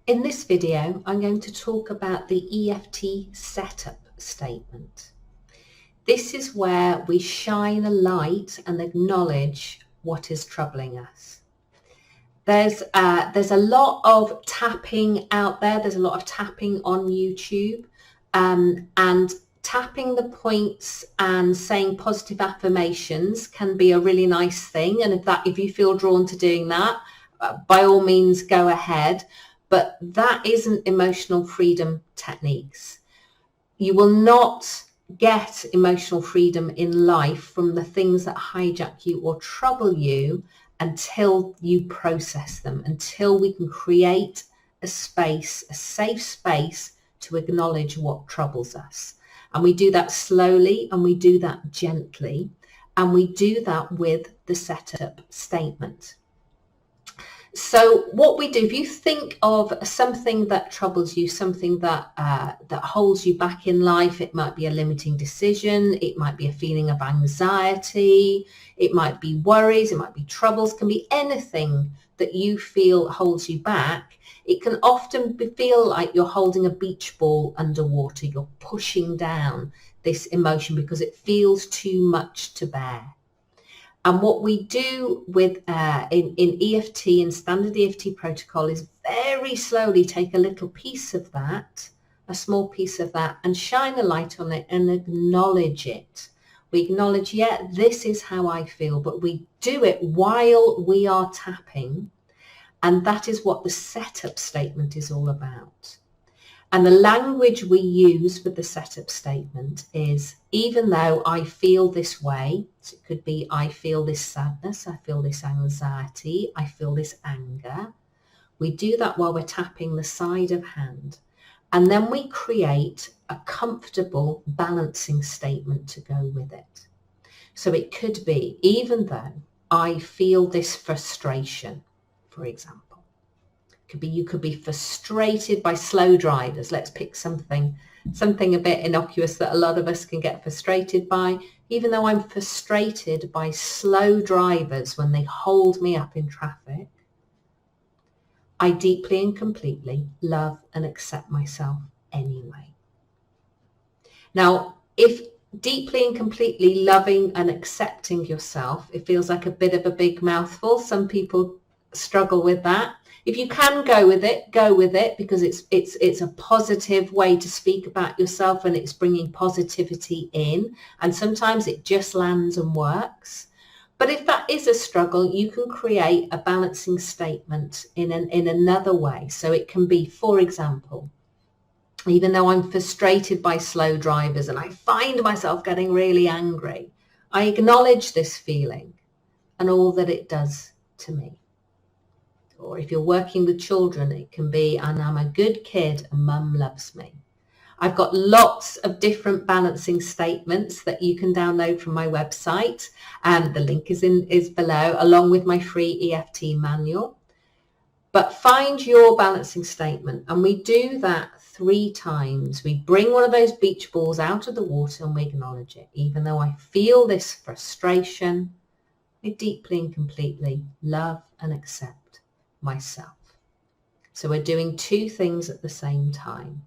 In this video, I'm going to talk about the EFT setup statement. This is where we shine a light and acknowledge what is troubling us. There's a lot of tapping out there. There's a lot of tapping on YouTube, and tapping the points and saying positive affirmations can be a really nice thing. And if you feel drawn to doing that, by all means, go ahead. But that isn't emotional freedom techniques. You will not get emotional freedom in life from the things that hijack you or trouble you until you process them, until we can create a space, a safe space to acknowledge what troubles us. And we do that slowly and we do that gently, and we do that with the setup statement. So what we do, if you think of something that troubles you, something that holds you back in life, it might be a limiting decision, it might be a feeling of anxiety, it might be worries, it might be troubles, can be anything that you feel holds you back. It can often feel like you're holding a beach ball underwater. You're pushing down this emotion because it feels too much to bear. And what we do with in EFT and standard EFT protocol is very slowly take a little piece of that, a small piece of that, and shine a light on it and acknowledge it. We acknowledge, yeah, this is how I feel, but we do it while we are tapping. And that is what the setup statement is all about. And the language we use with the setup statement is, even though I feel this way, so it could be I feel this sadness, I feel this anxiety, I feel this anger. We do that while we're tapping the side of hand. And then we create a comfortable balancing statement to go with it. So it could be, even though I feel this frustration, for example. You could be frustrated by slow drivers. Let's pick something a bit innocuous that a lot of us can get frustrated by. Even though I'm frustrated by slow drivers when they hold me up in traffic, I deeply and completely love and accept myself anyway. Now, if deeply and completely loving and accepting yourself, it feels like a bit of a big mouthful. Some people struggle with that. If you can go with it, because it's a positive way to speak about yourself and it's bringing positivity in, and sometimes it just lands and works. But if that is a struggle, you can create a balancing statement in another way. So it can be, for example, even though I'm frustrated by slow drivers and I find myself getting really angry, I acknowledge this feeling and all that it does to me. Or if you're working with children, it can be, and I'm a good kid and mum loves me. I've got lots of different balancing statements that you can download from my website, and the link is below, along with my free EFT manual. But find your balancing statement, and we do that 3 times. We bring one of those beach balls out of the water and we acknowledge it. Even though I feel this frustration, I deeply and completely love and accept myself. So we're doing 2 things at the same time.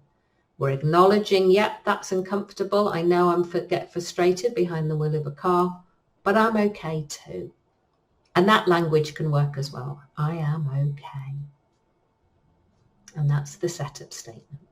We're acknowledging, yep, that's uncomfortable. I know get frustrated behind the wheel of a car, but I'm okay too. And that language can work as well. I am okay. And that's the setup statement.